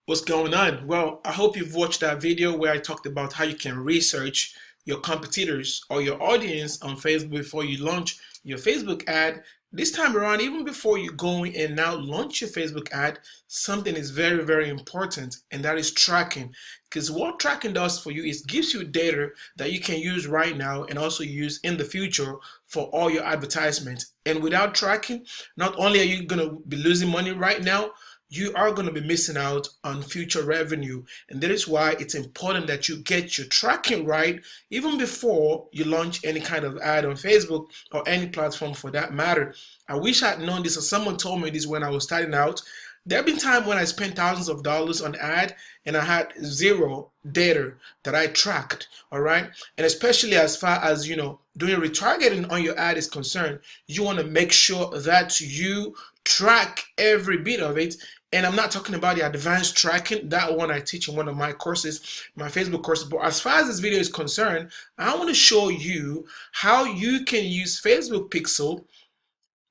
What's going on? Well, I hope you've watched that video where I talked about how you can research your competitors or your audience on Facebook before you launch your Facebook ad. This time around, even before you go in and now launch your Facebook ad, something is very, very important, and that is tracking. Because what tracking does for you is gives you data that you can use right now and also use in the future for all your advertisements. And without tracking, not only are you going to be losing money right now, you are going to be missing out on future revenue. And that is why it's important that you get your tracking right even before you launch any kind of ad on Facebook or any platform for that matter. I wish I'd known this, or someone told me this when I was starting out. There have been times when I spent thousands of dollars on ad and I had zero data that I tracked, all right? And especially as far as, doing retargeting on your ad is concerned, you want to make sure that you track every bit of it. And I'm not talking about the advanced tracking. That one I teach in one of my courses, my Facebook courses. But as far as this video is concerned, I want to show you how you can use Facebook Pixel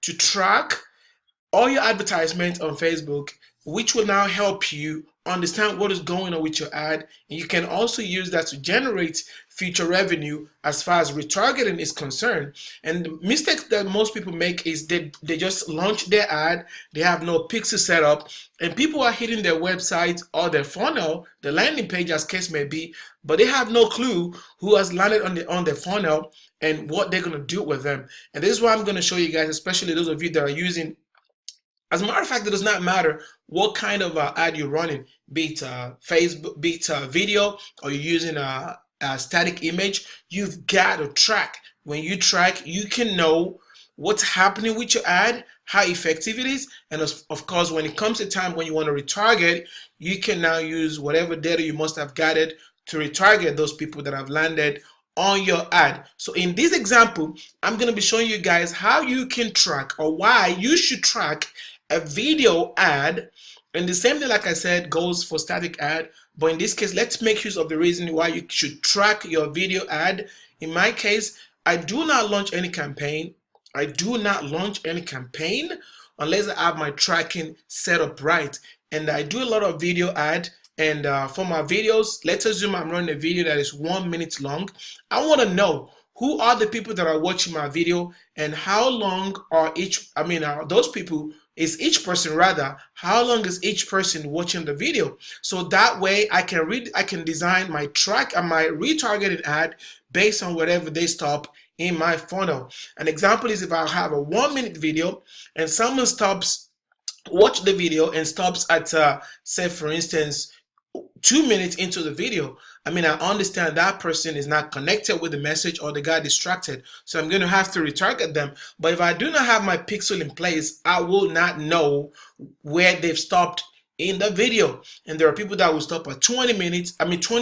to track all your advertisements on Facebook, which will now help you understand what is going on with your ad. And you can also use that to generate future revenue as far as retargeting is concerned. And the mistake that most people make is they just launch their ad, they have no pixel set up, and people are hitting their website or their funnel, the landing page as case may be, but they have no clue who has landed on their funnel and what they're going to do with them. And this is why I'm going to show you guys, especially those of you that are using. As a matter of fact, it does not matter what kind of ad you're running, be it Facebook, be it video, or you're using a static image. You've got to track. When you track, you can know what's happening with your ad, how effective it is, and of course, when it comes to time when you want to retarget, you can now use whatever data you must have gathered to retarget those people that have landed on your ad. So in this example, I'm going to be showing you guys how you can track, or why you should track a video ad. And the same thing, like I said, goes for static ad, but in this case, let's make use of the reason why you should track your video ad. In my case, I do not launch any campaign. I do not launch any campaign unless I have my tracking set up right. And I do a lot of video ad. And for my videos, let's assume I'm running a video that is 1 minute long. I want to know who are the people that are watching my video, and how long are those people, is each person rather, how long is each person watching the video? So that way I can design my track and my retargeted ad based on whatever they stop in my funnel. An example is if I have a 1 minute video and someone watch the video and stops at say for instance 2 minutes into the video, I understand that person is not connected with the message or they got distracted. So I'm going to have to retarget them. But if I do not have my pixel in place, I will not know where they've stopped in the video. And there are people that will stop at 20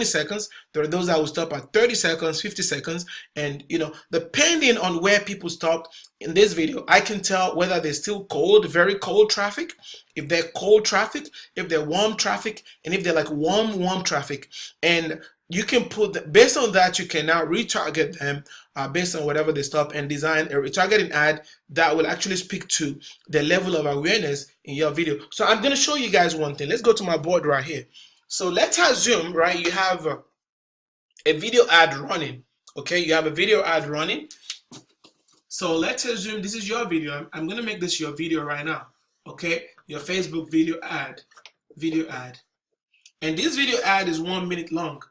seconds. There are those that will stop at 30 seconds, 50 seconds. And, depending on where people stopped in this video, I can tell whether they're still cold, very cold traffic, if they're cold traffic, if they're warm traffic, and if they're like warm traffic. And you can based on that, you can now retarget them based on whatever they stop, and design a retargeting ad that will actually speak to the level of awareness in your video. So I'm going to show you guys one thing. Let's go to my board right here. So let's assume, right, you have a video ad running. Okay, you have a video ad running. So let's assume this is your video. I'm going to make this your video right now. Okay, your Facebook video ad. And this video ad is 1 minute long.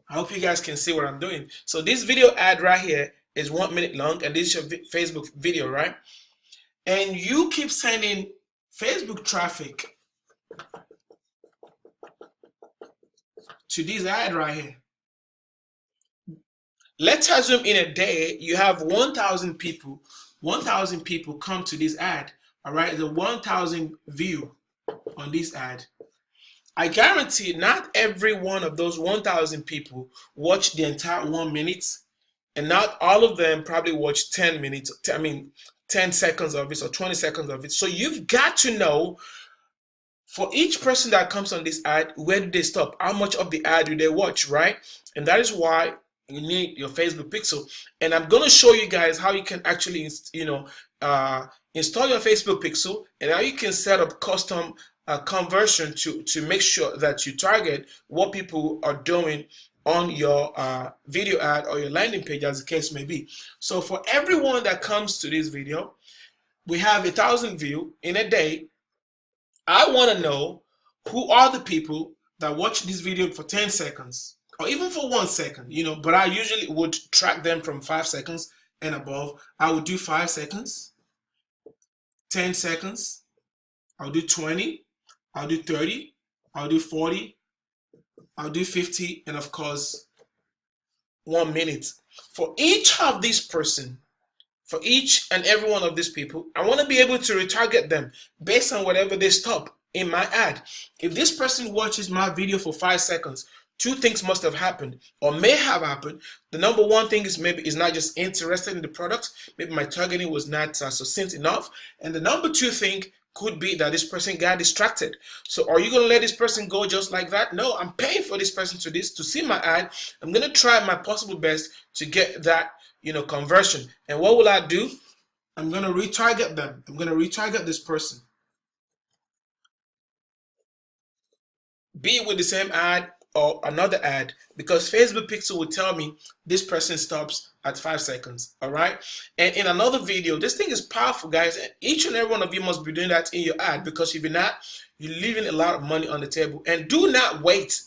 I hope you guys can see what I'm doing. So this video ad right here is 1 minute long, and this is your Facebook video, right? And you keep sending Facebook traffic to this ad right here. Let's assume in a day you have 1,000 people. 1,000 people come to this ad. All right, the 1,000 view on this ad. I guarantee not every one of those 1,000 people watch the entire 1 minute, and not all of them probably watch 10 minutes, 10 seconds of it or 20 seconds of it. So you've got to know, for each person that comes on this ad, where do they stop? How much of the ad do they watch, right? And that is why you need your Facebook Pixel. And I'm going to show you guys how you can actually, install your Facebook Pixel, and how you can set up custom conversion to make sure that you target what people are doing on your video ad or your landing page, as the case may be. So for everyone that comes to this video, we have 1,000 views in a day. I want to know who are the people that watch this video for 10 seconds or even for 1 second, you know, but I usually would track them from 5 seconds and above. I would do 5 seconds, 10 seconds, I'll do 20, I'll do 30, I'll do 40, I'll do 50, and of course 1 minute. For each of these person, for each and every one of these people, I want to be able to retarget them based on whatever they stop in my ad. If this person watches my video for 5 seconds, 2 things must have happened or may have happened. The number one thing is maybe is not just interested in the product. Maybe my targeting was not succinct enough. And the number 2 thing could be that this person got distracted. So are you going to let this person go just like that? No, I'm paying for this person to see my ad. I'm going to try my possible best to get that, you know, conversion. And what will I do? I'm going to retarget them. I'm going to retarget this person. Be it with the same ad or another ad, because Facebook Pixel will tell me this person stops at 5 seconds. All right. And in another video, this thing is powerful, guys. And each and every one of you must be doing that in your ad, because if you're not, you're leaving a lot of money on the table. And do not wait.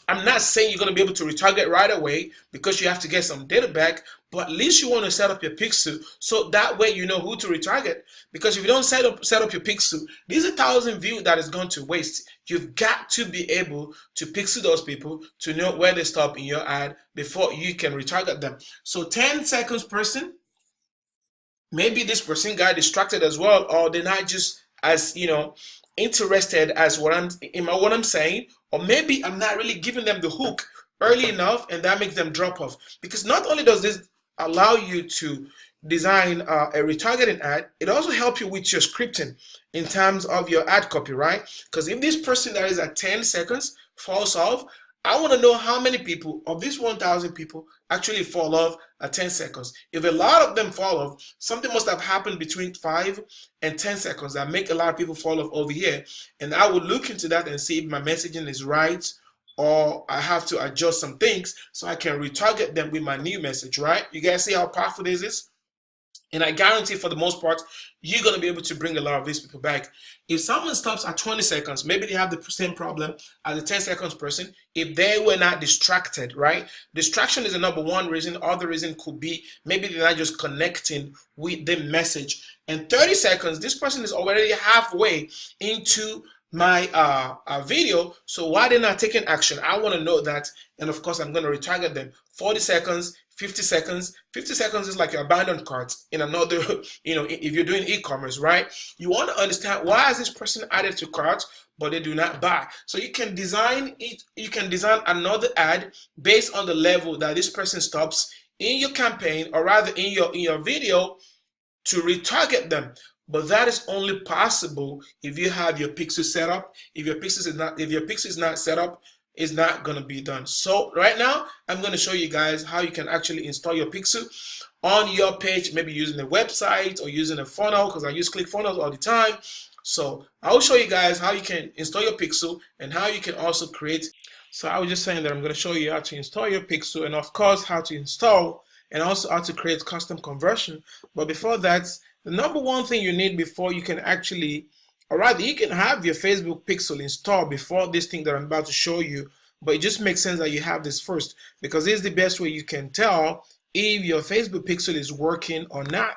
I'm not saying you're going to be able to retarget right away because you have to get some data back, but at least you want to set up your pixel so that way you know who to retarget. Because if you don't set up your pixel, these 1,000 views that is going to waste. You've got to be able to pixel those people to know where they stop in your ad before you can retarget them. So 10 seconds person, maybe this person got distracted as well, or they're not just as, you know, interested as what I'm saying, or maybe I'm not really giving them the hook early enough, and that makes them drop off. Because not only does this allow you to design a retargeting ad, it also helps you with your scripting in terms of your ad copy, right? Because if this person that is at 10 seconds falls off, I want to know how many people of these 1,000 people actually fall off at 10 seconds. If a lot of them fall off, something must have happened between 5 and 10 seconds that make a lot of people fall off over here. And I would look into that and see if my messaging is right, or I have to adjust some things so I can retarget them with my new message, right? You guys see how powerful this is? And I guarantee for the most part, you're going to be able to bring a lot of these people back. If someone stops at 20 seconds, maybe they have the same problem as a 10 seconds person. If they were not distracted, right? Distraction is the number one reason. Other reason could be maybe they're not just connecting with the message. And 30 seconds, this person is already halfway into my video. So why they're not taking action? I want to know that. And of course, I'm going to retarget them. 40 seconds, 50 seconds. 50 seconds is like your abandoned cart in another, you know, if you're doing e-commerce, right? You want to understand why is this person added to cart, but they do not buy. So you can design it. You can design another ad based on the level that this person stops in your campaign, or rather in your video, to retarget them. But that is only possible if you have your pixel set up. If your pixel is not set up, it's not going to be done. So right now, I'm going to show you guys how you can actually install your pixel on your page, maybe using a website or using a funnel, because I use ClickFunnels all the time. So I'll show you guys how you can install your pixel and how you can also create. So I was just saying that I'm going to show you how to install your pixel, and of course how to install and also how to create custom conversion. But before that, the number one thing you need before you can actually, or rather you can have your Facebook pixel installed before this thing that I'm about to show you, but it just makes sense that you have this first, because this is the best way you can tell if your Facebook pixel is working or not.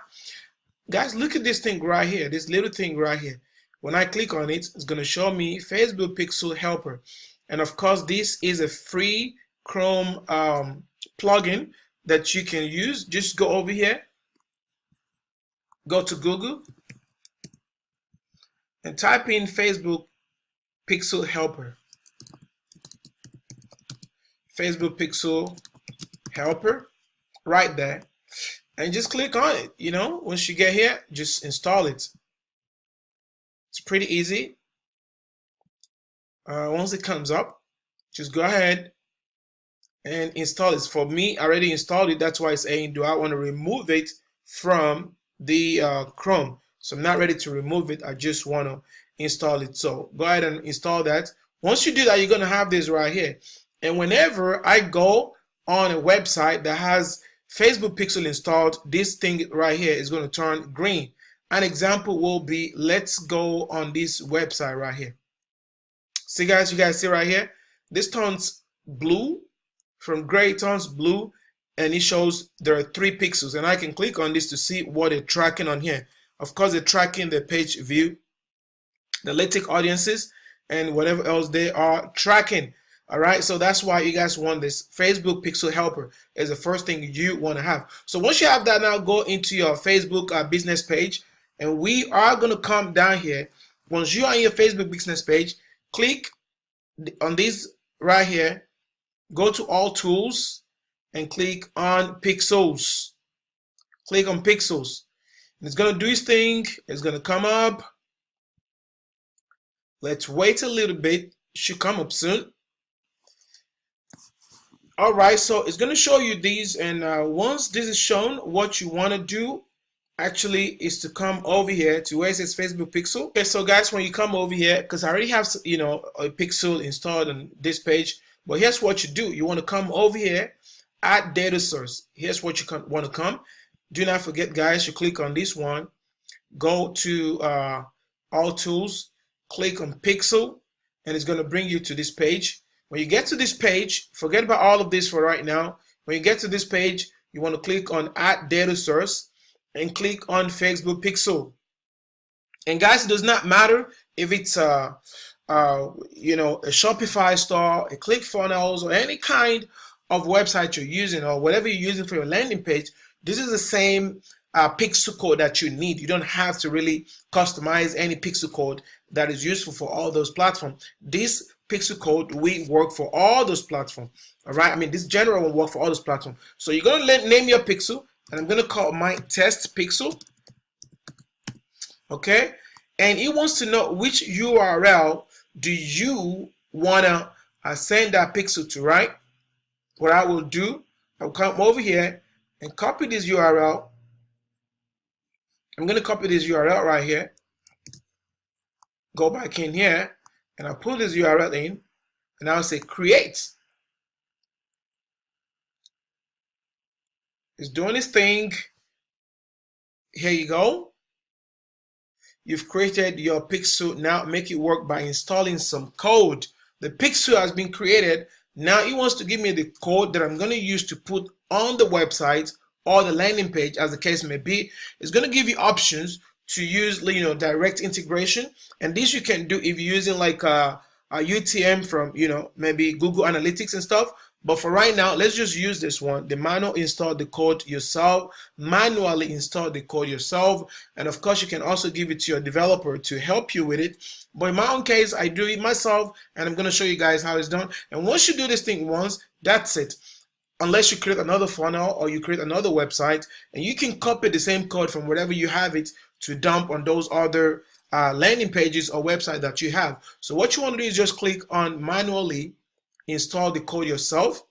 Guys, look at this thing right here, this little thing right here. When I click on it, it's going to show me Facebook Pixel Helper. And of course, this is a free Chrome plugin that you can use. Just go over here, go to Google, and type in Facebook Pixel Helper. Facebook Pixel Helper, right there. And just click on it. You know, once you get here, just install it. It's pretty easy. Once it comes up, just go ahead and install it. For me, I already installed it. That's why it's saying, do I want to remove it from the Chrome? So I'm not ready to remove it. I just want to install it. So go ahead and install that. Once you do that, you're going to have this right here. And whenever I go on a website that has Facebook Pixel installed, this thing right here is going to turn green. An example will be, let's go on this website right here. See guys, you guys see right here, this turns blue, from gray it turns blue, and it shows there are 3 pixels, and I can click on this to see what they're tracking on here. Of course, they're tracking the page view, the LaTeX audiences, and whatever else they are tracking. All right, so that's why you guys want this Facebook Pixel Helper is the first thing you want to have. So once you have that, now go into your Facebook business page, and we are going to come down here. Once you are on your Facebook business page, click on this right here, go to all tools, and click on pixels. Click on pixels. And it's going to do its thing. It's going to come up. Let's wait a little bit. It should come up soon. All right, so it's going to show you these, and once this is shown, what you want to do actually is to come over here to where it says Facebook Pixel. Okay, so guys, when you come over here, because I already have a pixel installed on this page, but here's what you do. You want to come over here at data source. Here's what you want to come. Do not forget, guys, you click on this one, go to all tools, click on pixel, and it's going to bring you to this page. When you get to this page, forget about all of this for right now. When you get to this page, you want to click on add data source and click on Facebook Pixel. And guys, it does not matter if it's a Shopify store, a ClickFunnels, or any kind of website you're using, or whatever you're using for your landing page. This is the same pixel code that you need. You don't have to really customize any pixel code that is useful for all those platforms. This pixel code will work for all those platforms. All right, I mean, this general will work for all those platforms. So you're going to name your pixel, and I'm going to call my test pixel. Okay, and it wants to know which URL do you want to send that pixel to, right? What I will do, I'll come over here and copy this URL. I'm going to copy this URL right here. Go back in here, and I'll put this URL in, and I'll say create. It's doing its thing. Here you go. You've created your pixel. Now make it work by installing some code. The pixel has been created. Now it wants to give me the code that I'm going to use to put on the website or the landing page, as the case may be. It's going to give you options to use, direct integration, and this you can do if you're using like a UTM from, maybe Google Analytics and stuff. But for right now, let's just use this one, the manually install the code yourself, manually install the code yourself. And of course, you can also give it to your developer to help you with it. But in my own case, I do it myself, and I'm going to show you guys how it's done. And once you do this thing once, that's it. Unless you create another funnel or you create another website, and you can copy the same code from wherever you have it to dump on those other landing pages or website that you have. So what you want to do is just click on manually install the code yourself.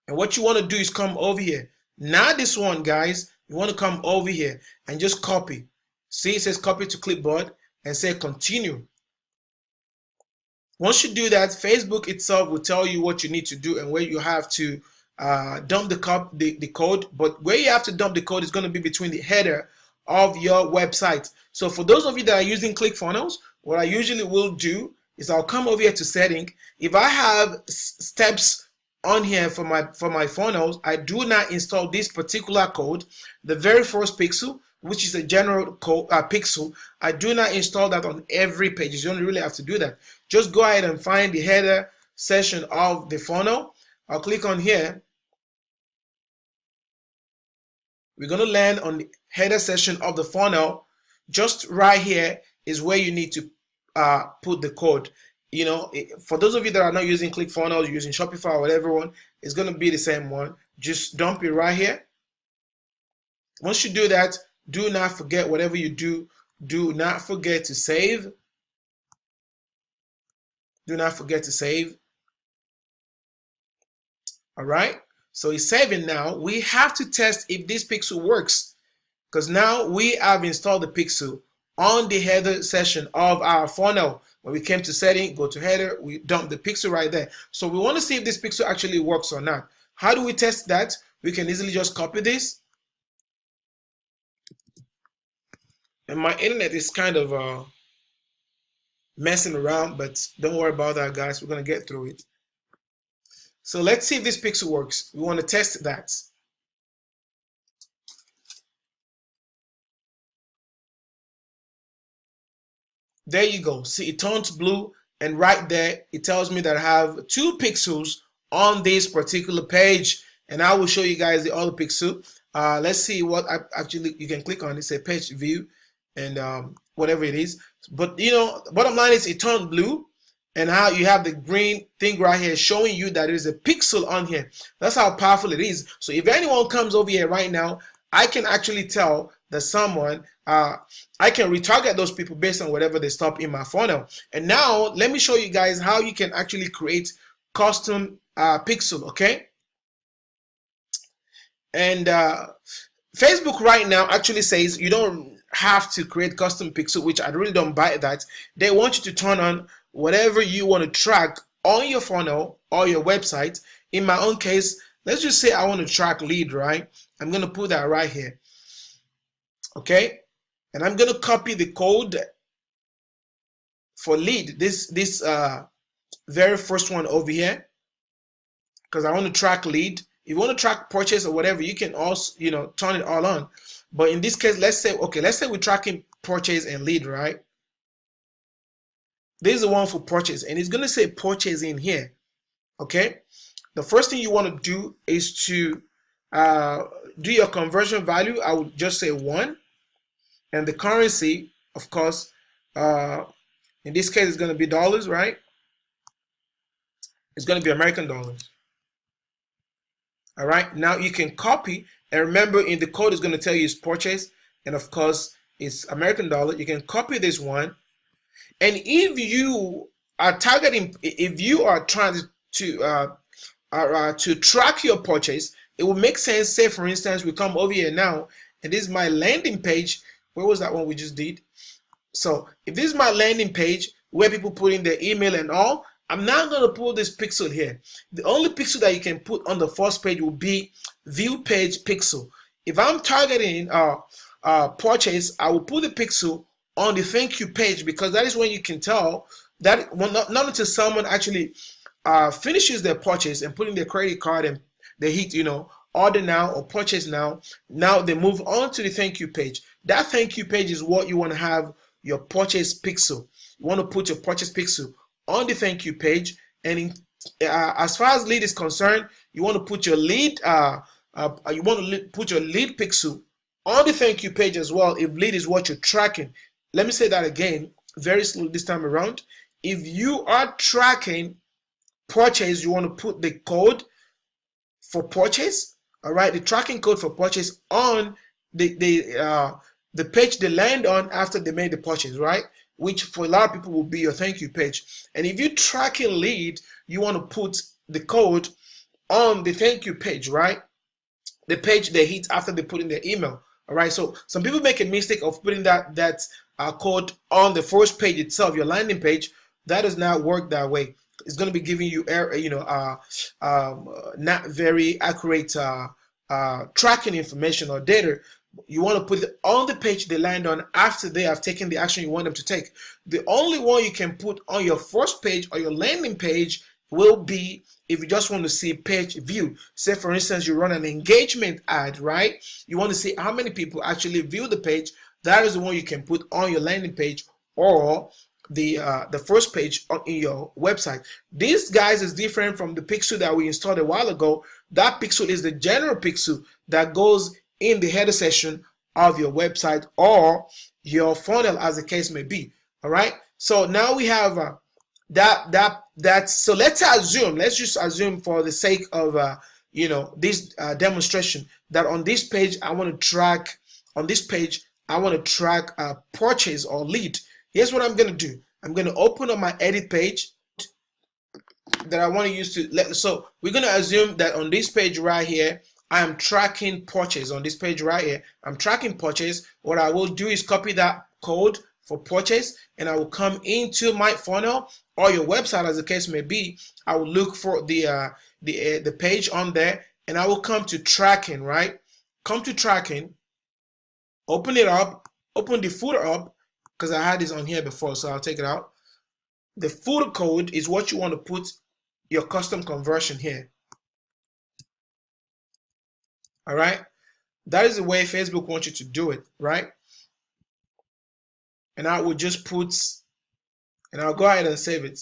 And what you want to do is come over here. Now this one, guys, you want to come over here and just copy. See, it says copy to clipboard and say continue. Once you do that, Facebook itself will tell you what you need to do and where you have to dump the code. But where you have to dump the code is going to be between the header of your website. So for those of you that are using ClickFunnels, what I usually will do is I'll come over here to setting. If I have steps on here for my funnels, I do not install this particular code. The very first pixel, which is a general code, pixel, I do not install that on every page. You don't really have to do that. Just go ahead and find the header section of the funnel. I'll click on here. We're going to land on the header section of the funnel. Just right here is where you need to put the code. For those of you that are not using ClickFunnels, using Shopify or whatever one, it's going to be the same one. Just dump it right here. Once you do that, do not forget, whatever you do, do not forget to save. Do not forget to save. All right. So it's saving now. We have to test if this pixel works, because now we have installed the pixel on the header section of our funnel. When we came to setting, go to header, we dump the pixel right there. So we want to see if this pixel actually works or not. How do we test that? We can easily just copy this. And my internet is kind of messing around, but don't worry about that, guys. We're going to get through it. So let's see if this pixel works. We want to test that. There you go. See, it turns blue, and right there it tells me that I have 2 pixels on this particular page, and I will show you guys the other pixel. Let's see what actually you can click on. It's a page view, and whatever it is. But you know, bottom line is it turned blue, and how you have the green thing right here showing you that there is a pixel on here. That's how powerful it is. So if anyone comes over here right now, I can actually tell that someone, I can retarget those people based on whatever they stop in my funnel. And now let me show you guys how you can actually create custom pixel, okay? And Facebook right now actually says you don't have to create custom pixel, which I really don't buy that. They want you to turn on whatever you want to track on your funnel or your website. In my own case, let's just say I want to track lead, right? I'm going to put that right here. Okay, and I'm going to copy the code for lead, this very first one over here, because I want to track lead. If you want to track purchase or whatever, you can also, you know, turn it all on. But in this case, let's say we're tracking purchase and lead, right? This is the one for purchase, and it's going to say purchase in here. Okay, the first thing you want to do is to do your conversion value. I would just say 1. And the currency, of course, in this case, it's going to be dollars, right? It's going to be American dollars. All right. Now you can copy, and remember, in the code, it's going to tell you it's purchase, and of course, it's American dollar. You can copy this one, and if you are targeting, if you are trying to track your purchase, it will make sense. Say, for instance, we come over here now, and this is my landing page. Where was that one we just did? So if this is my landing page where people put in their email and all, I'm not going to put this pixel here. The only pixel that you can put on the first page will be view page pixel. If I'm targeting purchase, I will put the pixel on the thank you page, because that is when you can tell that not until someone actually finishes their purchase and put in their credit card and they hit, you know, order now or purchase now. Now they move on to the thank you page. That thank you page is what you want to have your purchase pixel. You want to put your purchase pixel on the thank you page. And as far as lead is concerned, you want to put your lead put your lead pixel on the thank you page as well, if lead is what you're tracking. Let me say that again very slowly this time around. If you are tracking purchase, you want to put the code for purchase, all right, the tracking code for purchase on the page they land on after they made the purchase, right? Which for a lot of people will be your thank you page. And if you're tracking lead, you want to put the code on the thank you page, right? The page they hit after they put in their email. All right. So some people make a mistake of putting that code on the first page itself, your landing page. That does not work that way. It's going to be giving you, not very accurate tracking information or data. You want to put it on the page they land on after they have taken the action you want them to take. The only one you can put on your first page or your landing page will be if you just want to see page view. Say, for instance, you run an engagement ad, right? You want to see how many people actually view the page. That is the one you can put on your landing page or the first page in your website. This, guys, is different from the pixel that we installed a while ago. That pixel is the general pixel that goes in the header section of your website or your funnel, as the case may be. All right. So now we have that. So let's just assume for the sake of this demonstration that on this page I want to track. On this page I want to track a purchase or lead. Here's what I'm going to do. I'm going to open up my edit page that I want to use to so we're going to assume that on this page right here, I am tracking purchase. On this page right here, I'm tracking purchase. What I will do is copy that code for purchase, and I will come into my funnel or your website, as the case may be. I will look for the page on there, and I will come to tracking, right? Come to tracking, open it up, open the footer up, because I had this on here before, so I'll take it out. The footer code is what you want to put your custom conversion here. All right, that is the way Facebook wants you to do it, right? And I will just put, and I'll go ahead and save it.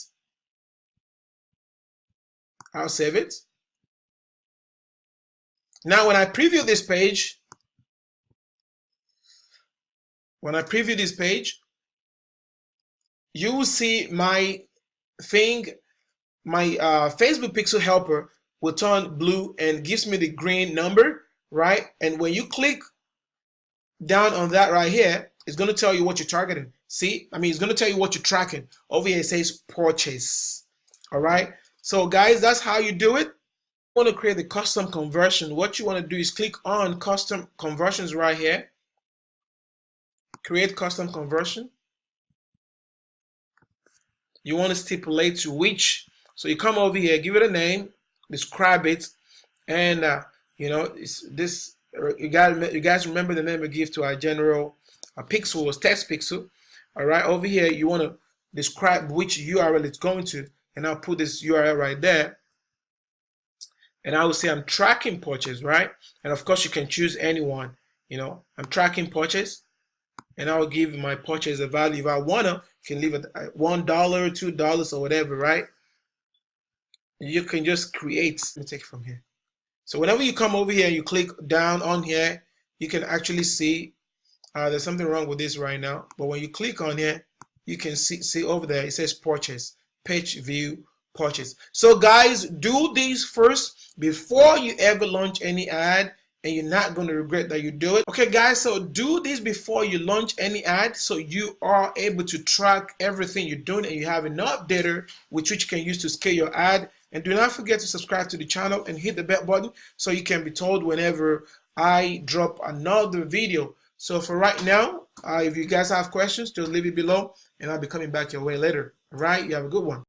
I'll save it. Now, when I preview this page, you will see my thing, my Facebook pixel helper will turn blue and gives me the green number, right? And when you click down on that right here, it's going to tell you what you're targeting. See, it's going to tell you what you're tracking. Over here it says purchase. All right, so guys, that's how you do it. You want to create the custom conversion. What you want to do is click on custom conversions right here. Create custom conversion. You want to stipulate to which. So you come over here, give it a name, describe it, and you guys remember the name we give to our general pixel was text pixel. All right, over here you want to describe which URL it's going to, and I'll put this URL right there, and I will say I'm tracking purchase, right? And of course you can choose anyone. I'm tracking purchase, and I will give my purchase a value. If I wanna, you can leave it at $1, $2, or whatever, right? You can just create. Let me take it from here. So whenever you come over here, you click down on here, you can actually see there's something wrong with this right now. But when you click on here, you can see over there, it says purchase, page view, purchase. So guys, do these first before you ever launch any ad, and you're not going to regret that you do it. Okay guys, so do this before you launch any ad, so you are able to track everything you're doing, and you have an updater which you can use to scale your ad. And do not forget to subscribe to the channel and hit the bell button so you can be told whenever I drop another video. So for right now, if you guys have questions, just leave it below, and I'll be coming back your way later. All right, you have a good one.